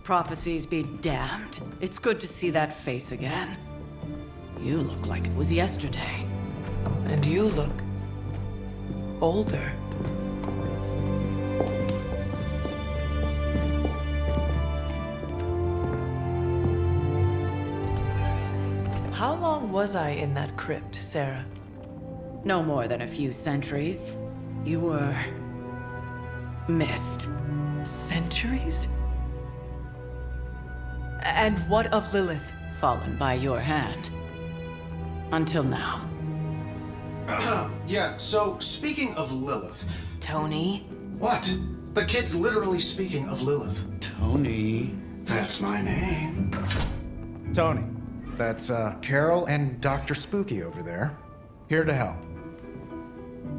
Prophecies be damned. It's good to see that face again. You look like it was yesterday. And you look older. How long was I in that crypt, Sarah? No more than a few centuries. You were... missed. Centuries? And what of Lilith? Fallen by your hand. Until now. Yeah, so speaking of Lilith... Tony? What? The kid's literally speaking of Lilith. Tony. That's my name. Tony. That's Carol and Dr. Spooky over there. Here to help.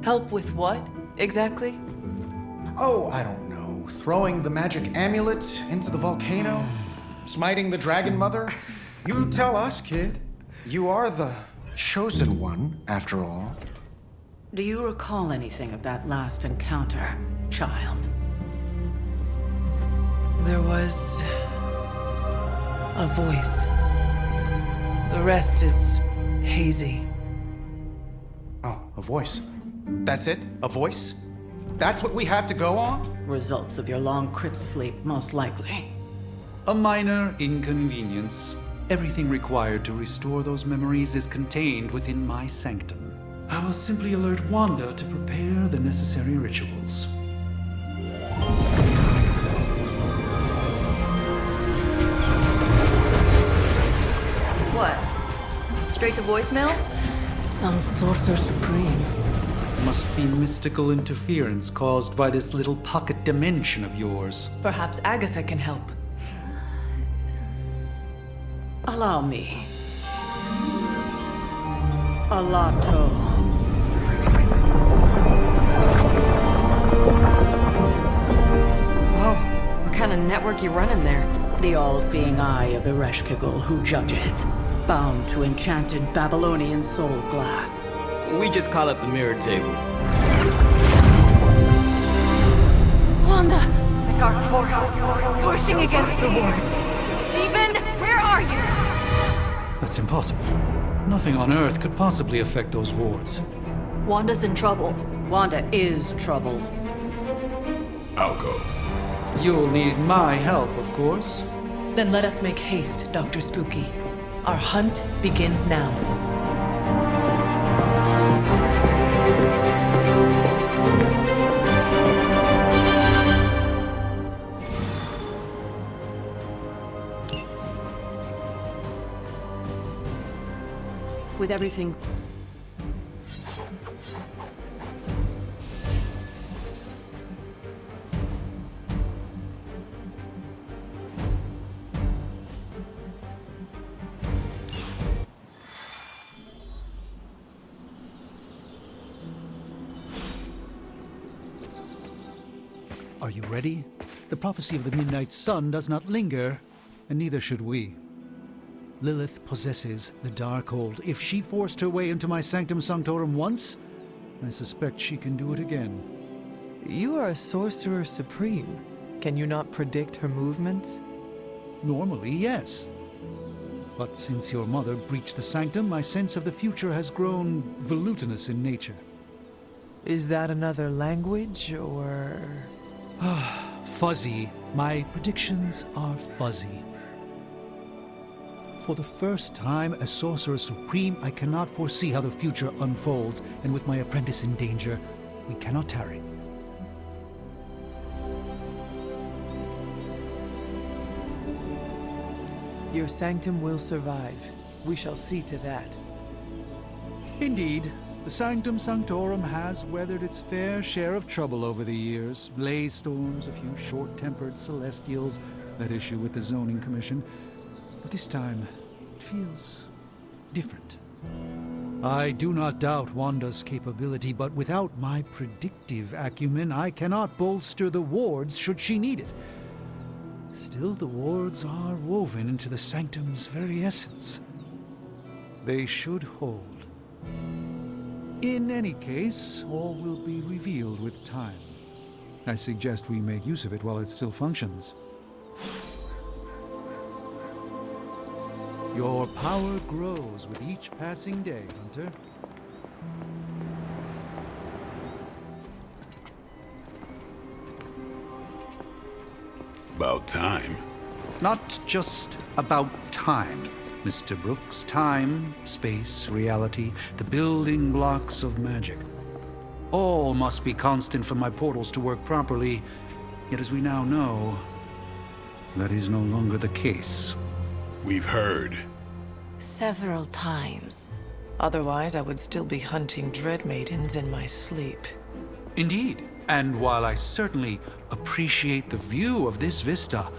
Help with what, exactly? Oh, I don't know. Throwing the magic amulet into the volcano? Smiting the Dragon Mother? You tell us, kid. You are the chosen one, after all. Do you recall anything of that last encounter, child? There was... a voice. The rest is hazy. Oh, a voice. That's it? A voice? That's what we have to go on? Results of your long crypt sleep, most likely. A minor inconvenience. Everything required to restore those memories is contained within my sanctum. I will simply alert Wanda to prepare the necessary rituals. What? Straight to voicemail? Some Sorcerer Supreme. Must be mystical interference caused by this little pocket dimension of yours. Perhaps Agatha can help. Allow me. Alato. Whoa, what kind of network you running there? The all-seeing eye of Ereshkigal who judges. Bound to enchanted Babylonian soul glass. We just call it the mirror table. Wanda! The dark force, pushing against the wards. Stephen, where are you? That's impossible. Nothing on Earth could possibly affect those wards. Wanda's in trouble. Wanda is trouble. I'll go. You'll need my help, of course. Then let us make haste, Dr. Spooky. Our hunt begins now. With everything... Are you ready? The prophecy of the Midnight Sun does not linger, and neither should we. Lilith possesses the Darkhold. If she forced her way into my Sanctum Sanctorum once, I suspect she can do it again. You are a Sorcerer Supreme. Can you not predict her movements? Normally, yes. But since your mother breached the Sanctum, my sense of the future has grown volutinous in nature. Is that another language, or...? Fuzzy. My predictions are fuzzy. For the first time as Sorcerer Supreme, I cannot foresee how the future unfolds, and with my apprentice in danger, we cannot tarry. Your sanctum will survive. We shall see to that. Indeed, the Sanctum Sanctorum has weathered its fair share of trouble over the years. Blaze storms, a few short-tempered celestials, that issue with the Zoning Commission. But this time, it feels different. I do not doubt Wanda's capability, but without my predictive acumen, I cannot bolster the wards should she need it. Still, the wards are woven into the Sanctum's very essence. They should hold. In any case, all will be revealed with time. I suggest we make use of it while it still functions. Your power grows with each passing day, Hunter. About time. Not just about time, Mr. Brooks. Time, space, reality, the building blocks of magic. All must be constant for my portals to work properly. Yet as we now know, that is no longer the case. We've heard. Several times. Otherwise, I would still be hunting Dread Maidens in my sleep. Indeed. And while I certainly appreciate the view of this vista,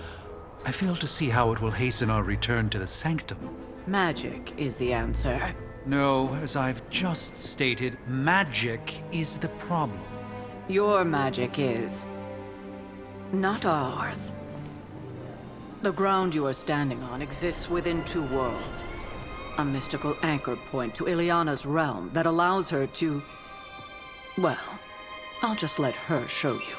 I fail to see how it will hasten our return to the Sanctum. Magic is the answer. No, as I've just stated, magic is the problem. Your magic is not ours. The ground you are standing on exists within two worlds. A mystical anchor point to Ileana's realm that allows her to... Well, I'll just let her show you.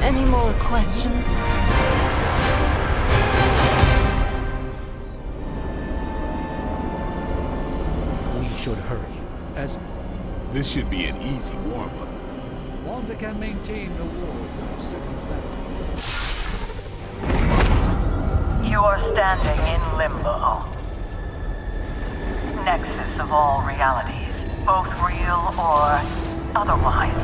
Any more questions? We should hurry, as This should be an easy warm-up. Wanda can maintain the wards of certain planets. You are standing in limbo. Nexus of all realities, both real or otherwise.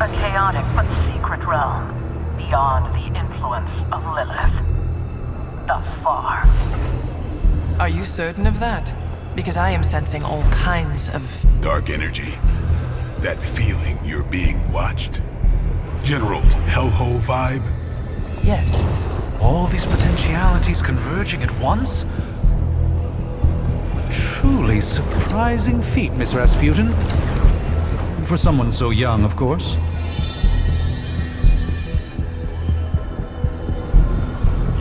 A chaotic but secret realm, beyond the influence of Lilith. Thus far. Are you certain of that? Because I am sensing all kinds of... Dark energy. That feeling you're being watched. General hellhole vibe. Yes. All these potentialities converging at once? Truly surprising feat, Miss Rasputin. For someone so young, of course.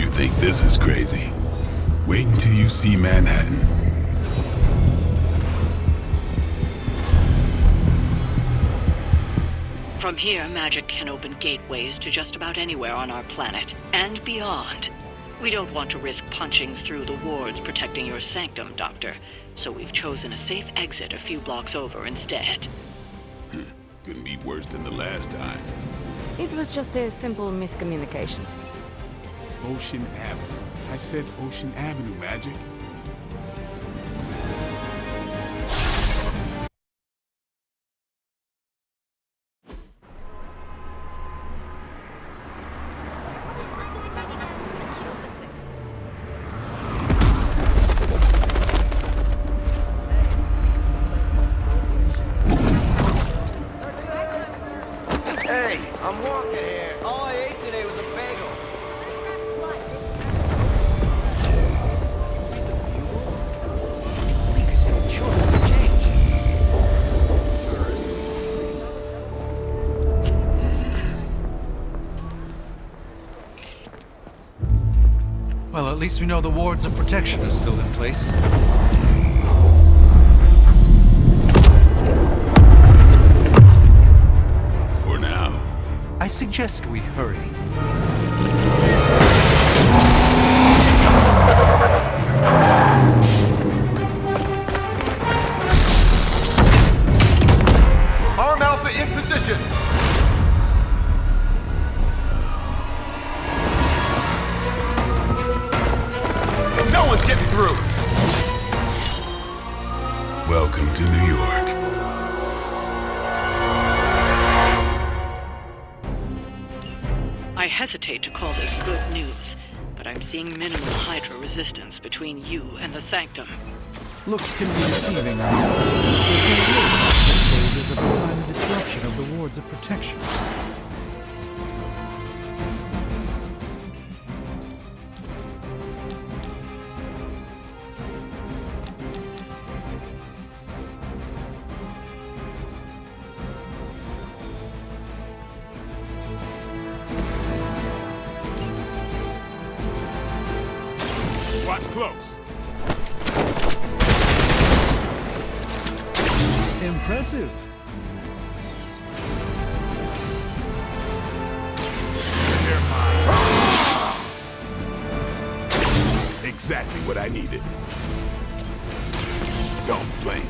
You think this is crazy? Wait until you see Manhattan. From here, magic can open gateways to just about anywhere on our planet, and beyond. We don't want to risk punching through the wards protecting your sanctum, Doctor, so we've chosen a safe exit a few blocks over instead. Couldn't be worse than the last time. It was just a simple miscommunication. Ocean Avenue. I said Ocean Avenue, Magic. Hey, I'm walking here. All I ate today was a bagel. Well, at least we know the wards of protection are still in place. For now. I suggest we hurry. Arm Alpha in position! No one's getting through! Welcome to New York. I hesitate to call this good news, but I'm seeing minimal Hydra resistance between you and the Sanctum. looks can be deceiving. There's no real stages of the kind of disruption of the wards of protection. Watch close. Impressive. They're mine. Exactly what I needed. Don't blink.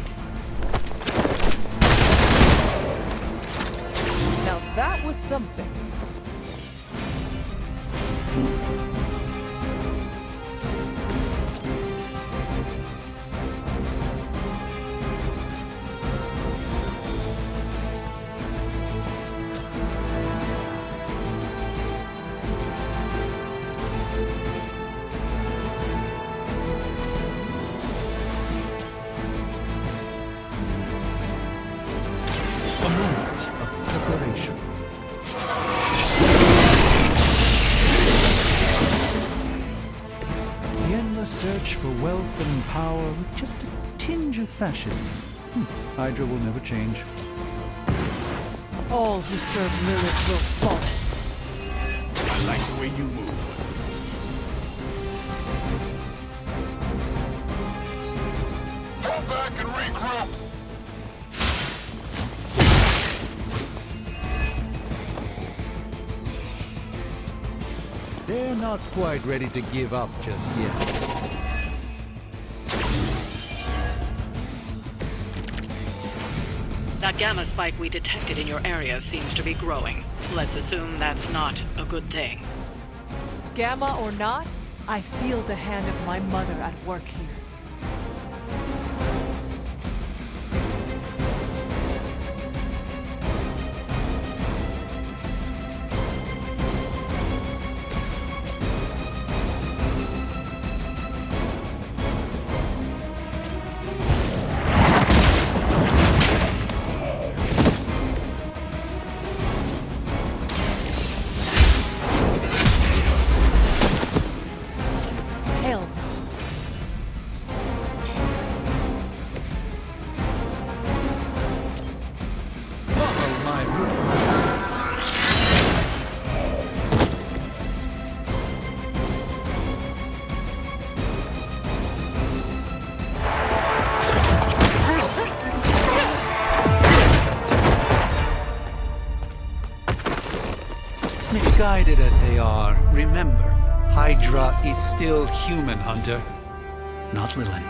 Now that was something. A moment of preparation. The endless search for wealth and power with just a tinge of fascism. Hydra will never change. All who serve Lilith will fall. I like the way you move. Come back and regroup! They're not quite ready to give up just yet. That gamma spike we detected in your area seems to be growing. Let's assume that's not a good thing. Gamma or not, I feel the hand of my mother at work here. Hell. Follow my rule. Misguided as they are, remember, Hydra is still human, Hunter. Not Lilith.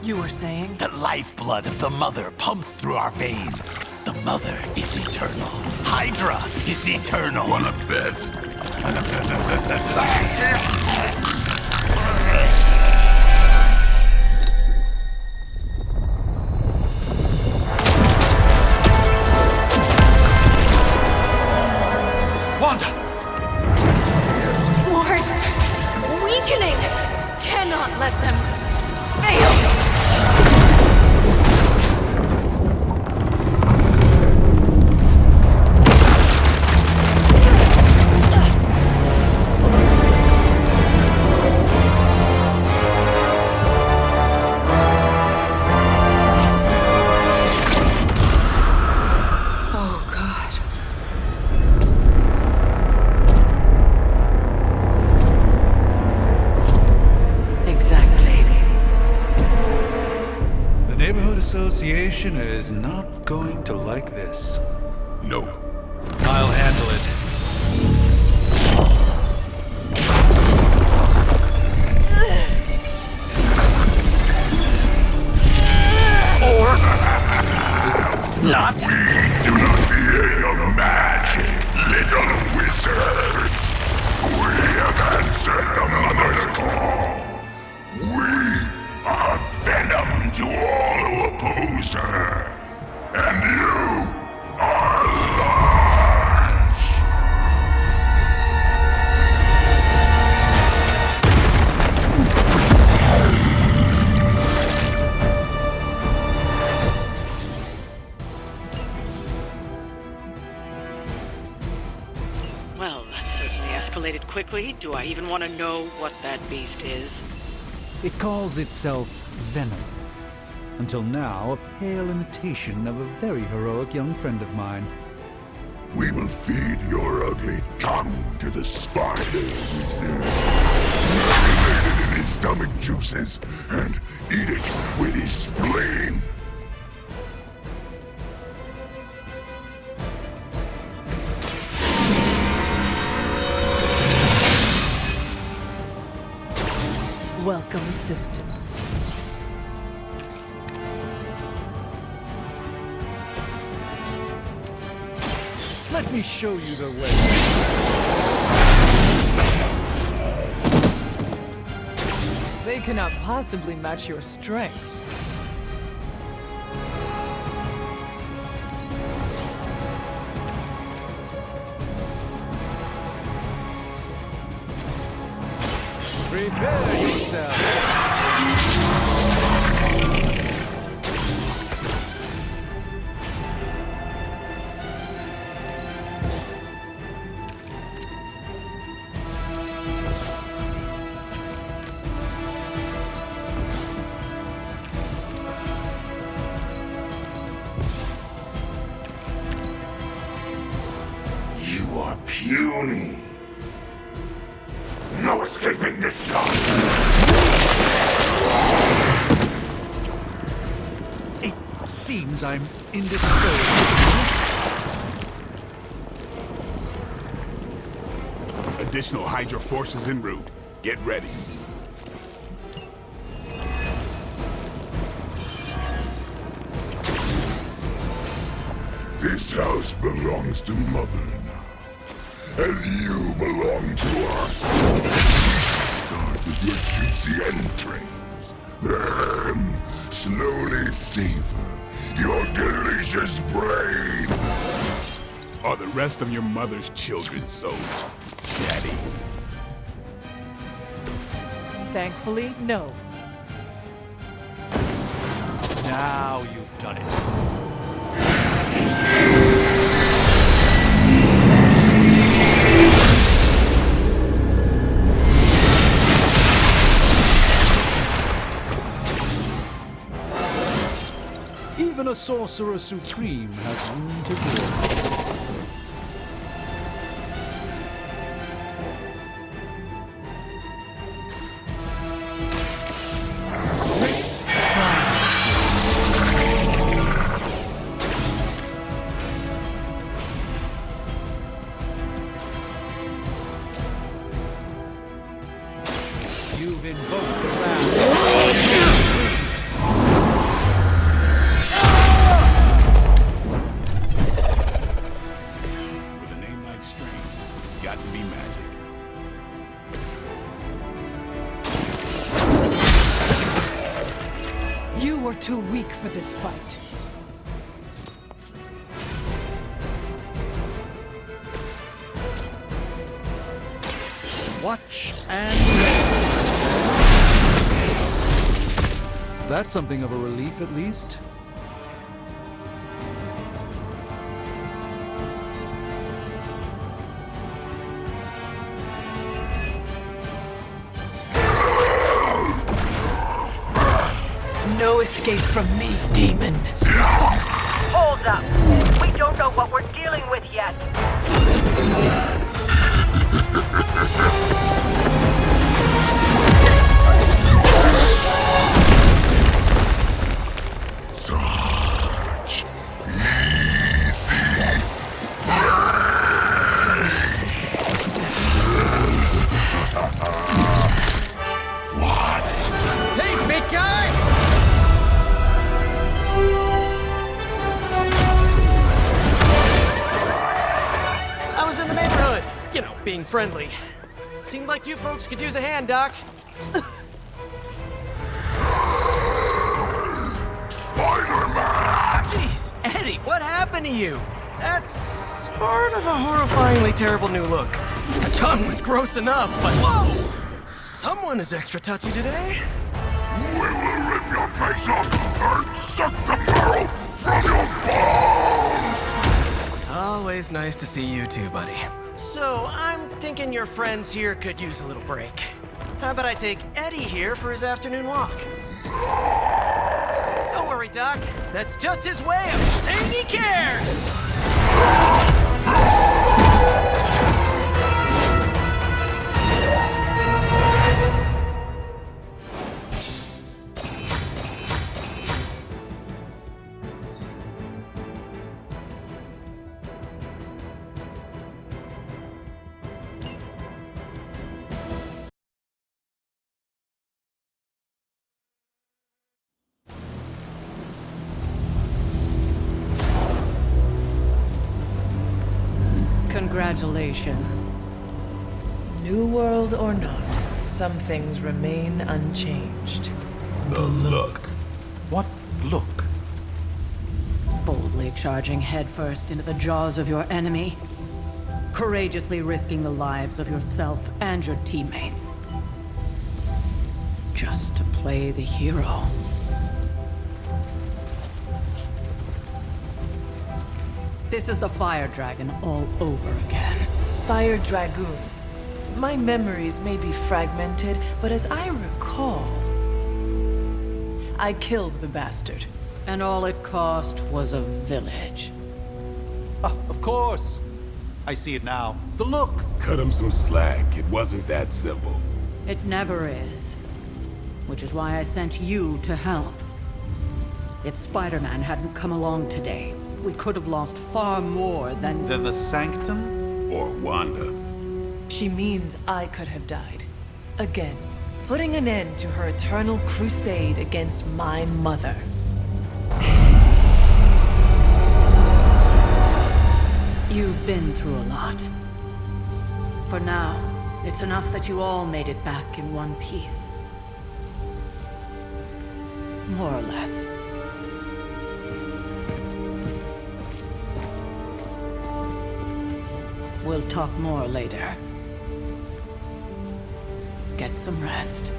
You were saying? The lifeblood of the Mother pumps through our veins. The Mother is eternal. Hydra is eternal. Wanna bet? Wanda! Wards! Weakening! Cannot let them fail! Oh, God. Exactly. The Neighborhood Association is not going to like this. Nope. I'll handle it. Not. Do not fear your magic, little wizard. We have answered the Mother's call. We are venom to all who oppose her. And you are large. Well, that certainly escalated quickly. Do I even want to know what that beast is? It calls itself Venom. Until now, a pale imitation of a very heroic young friend of mine. We will feed your ugly tongue to the spider, wizard. stomach juices and eat it with his spleen. Welcome assistance. Let me show you the way. They cannot possibly match your strength. Prepare yourself. You are puny. No escaping this time. It seems I'm indisposed. Additional Hydra forces en route. Get ready. This house belongs to Mother now, as you belong to us. Start with your juicy entrails, then slowly savor your delicious brain. Are the rest of your mother's children so chatty? Thankfully, no. Now you've done it. Even a Sorcerer Supreme has room to grow. You've invoked the wrath. With a name like Strange, it's got to be magic. You are too weak for this fight. Watch and learn. That's something of a relief, at least. No escape from me, demon. Hold up. We don't know what we're dealing with yet. Such easy What? Hey, big guy! I was in the neighborhood. You know, being friendly. Seemed like you folks could use a hand, Doc. Spider-Man! Jeez, Eddie, what happened to you? That's sort of a horrifyingly terrible new look. The tongue was gross enough, but whoa! Someone is extra touchy today. We will rip your face off and suck the marrow from your bones! Always nice to see you too, buddy. So, I'm thinking your friends here could use a little break. How about I take Eddie here for his afternoon walk? Don't worry, Doc. That's just his way of saying he cares! Congratulations. New world or not, some things remain unchanged. The look. What look? Boldly charging headfirst into the jaws of your enemy. Courageously risking the lives of yourself and your teammates. Just to play the hero. This is the Fire Dragon all over again. Fire Dragoon. My memories may be fragmented, but as I recall, I killed the bastard. And all it cost was a village. Of course. I see it now. The look. Cut him some slack. It wasn't that simple. It never is. Which is why I sent you to help. If Spider-Man hadn't come along today, we could have lost far more than... Then the Sanctum? Or Wanda. She means I could have died. Again, putting an end to her eternal crusade against my mother. You've been through a lot. For now, it's enough that you all made it back in one piece. More or less. We'll talk more later. Get some rest.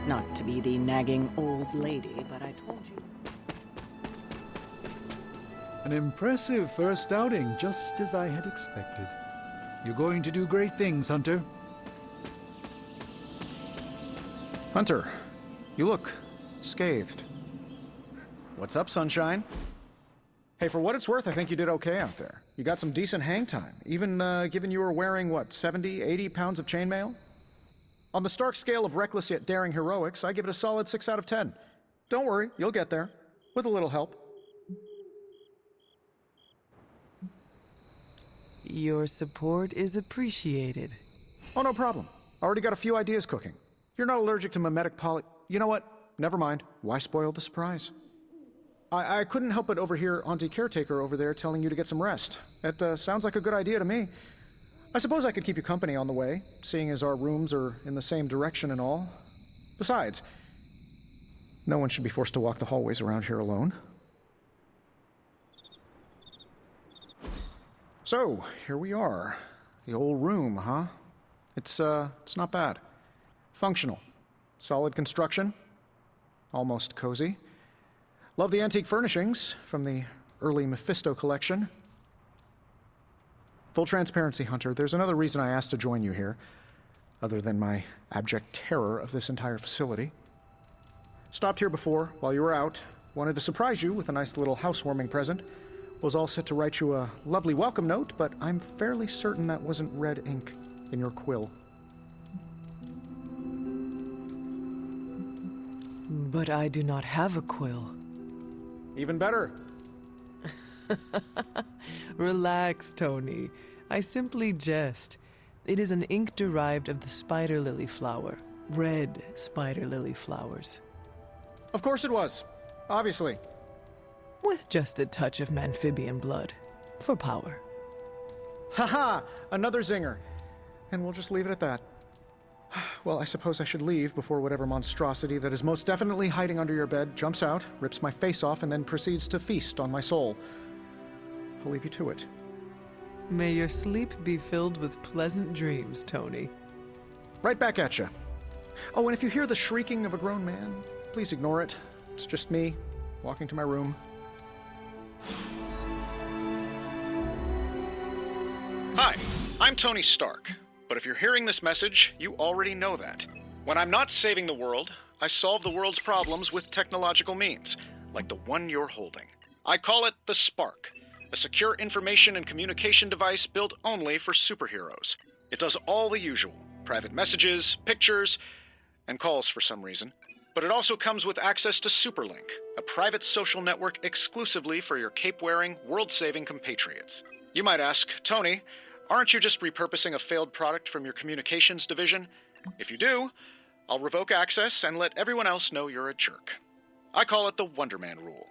Not to be the nagging old lady, but I told you. An impressive first outing, just as I had expected. You're going to do great things, Hunter. Hunter, you look scathed. What's up, Sunshine? Hey, for what it's worth, I think you did okay out there. You got some decent hang time, even given you were wearing, what, 70, 80 pounds of chainmail? On the Stark scale of reckless yet daring heroics, I give it a solid 6 out of 10. Don't worry, you'll get there. With a little help. Your support is appreciated. Oh, no problem. Already got a few ideas cooking. You're not allergic to mimetic poly... You know what? Never mind. Why spoil the surprise? I couldn't help but overhear Auntie Caretaker over there telling you to get some rest. That sounds like a good idea to me. I suppose I could keep you company on the way, seeing as our rooms are in the same direction and all. Besides, no one should be forced to walk the hallways around here alone. So, here we are. The old room, huh? It's not bad. Functional. Solid construction. Almost cozy. Love the antique furnishings from the early Mephisto collection. Full transparency, Hunter, there's another reason I asked to join you here, other than my abject terror of this entire facility. Stopped here before, while you were out. Wanted to surprise you with a nice little housewarming present. Was all set to write you a lovely welcome note, but I'm fairly certain that wasn't red ink in your quill. But I do not have a quill. Even better. Relax, Tony. I simply jest. It is an ink derived of the spider lily flower. Red spider lily flowers. Of course it was. Obviously. With just a touch of amphibian blood. For power. Haha! Another zinger. And we'll just leave it at that. Well, I suppose I should leave before whatever monstrosity that is most definitely hiding under your bed jumps out, rips my face off, and then proceeds to feast on my soul. I'll leave you to it. May your sleep be filled with pleasant dreams, Tony. Right back at you. Oh, and if you hear the shrieking of a grown man, please ignore it. It's just me, walking to my room. Hi, I'm Tony Stark. But if you're hearing this message, you already know that. When I'm not saving the world, I solve the world's problems with technological means, like the one you're holding. I call it the Spark, a secure information and communication device built only for superheroes. It does all the usual, private messages, pictures, and calls for some reason. But it also comes with access to Superlink, a private social network exclusively for your cape-wearing, world-saving compatriots. You might ask, Tony, aren't you just repurposing a failed product from your communications division? If you do, I'll revoke access and let everyone else know you're a jerk. I call it the Wonder Man rule.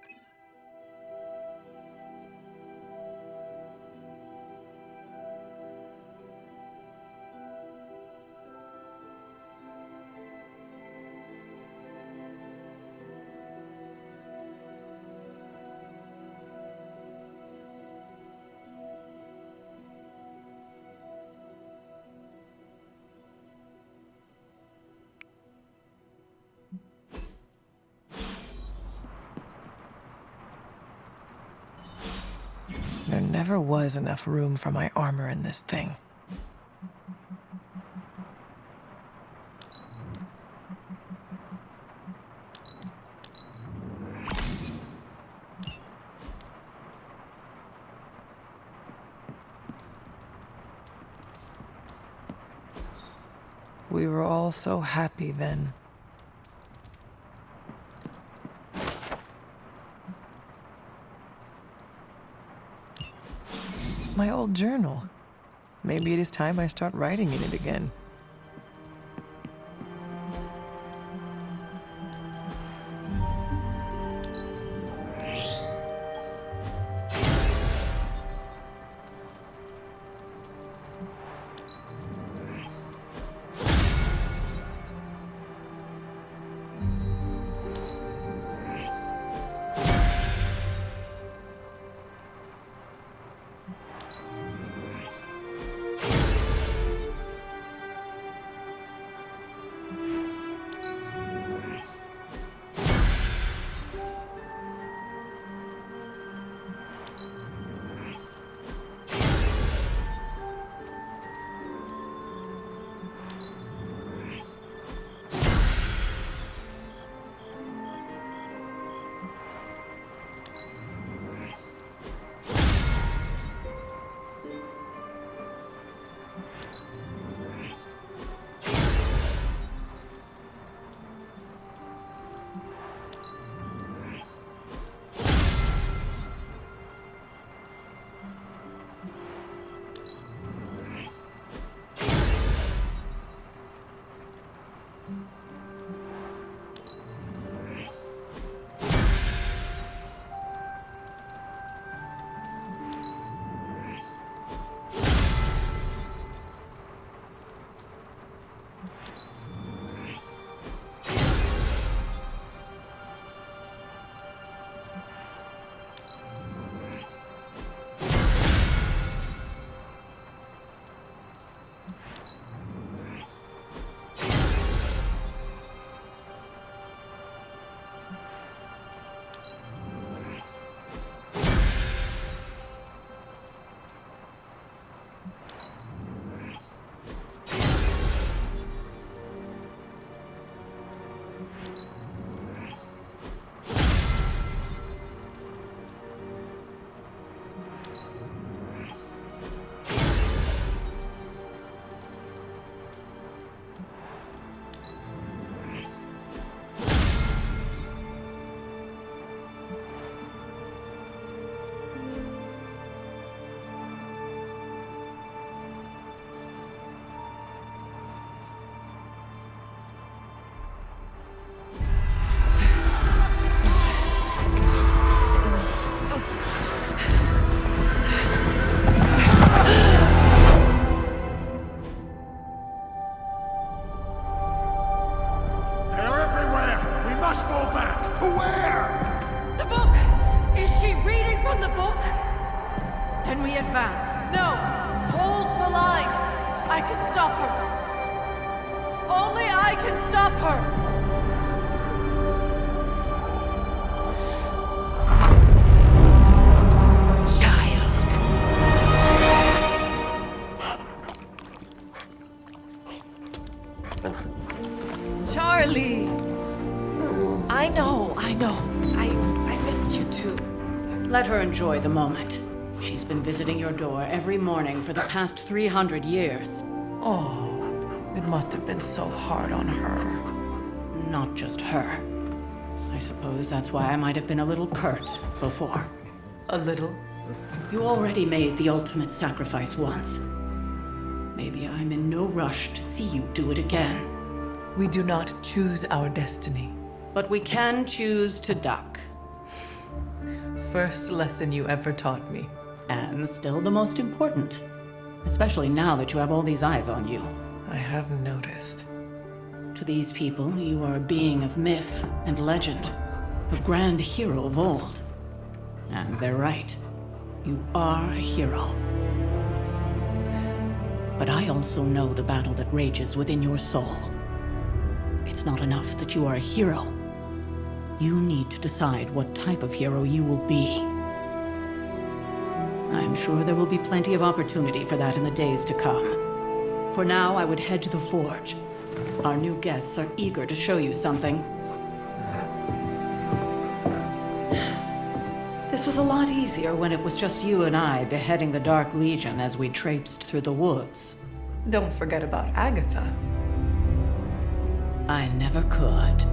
There never was enough room for my armor in this thing. We were all so happy then. My old journal. Maybe it is time I start writing in it again. Then we advance. No! Hold the line! I can stop her. Only I can stop her! Charlie! I know. I missed you too. Let her enjoy the moment. She's been visiting your door every morning for the past 300 years. Oh, it must have been so hard on her. Not just her. I suppose that's why I might have been a little curt before. A little? You already made the ultimate sacrifice once. Maybe I'm in no rush to see you do it again. We do not choose our destiny. But we can choose to duck. First lesson you ever taught me. And still the most important. Especially now that you have all these eyes on you. I have noticed. To these people, you are a being of myth and legend. A grand hero of old. And they're right. You are a hero. But I also know the battle that rages within your soul. It's not enough that you are a hero. You need to decide what type of hero you will be. I'm sure there will be plenty of opportunity for that in the days to come. For now, I would head to the Forge. Our new guests are eager to show you something. This was a lot easier when it was just you and I beheading the Dark Legion as we traipsed through the woods. Don't forget about Agatha. I never could.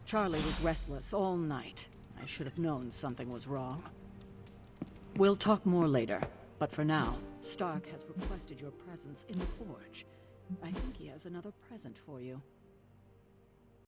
Charlie was restless all night. I should have known something was wrong. We'll talk more later, but for now, Stark has requested your presence in the Forge. I think he has another present for you.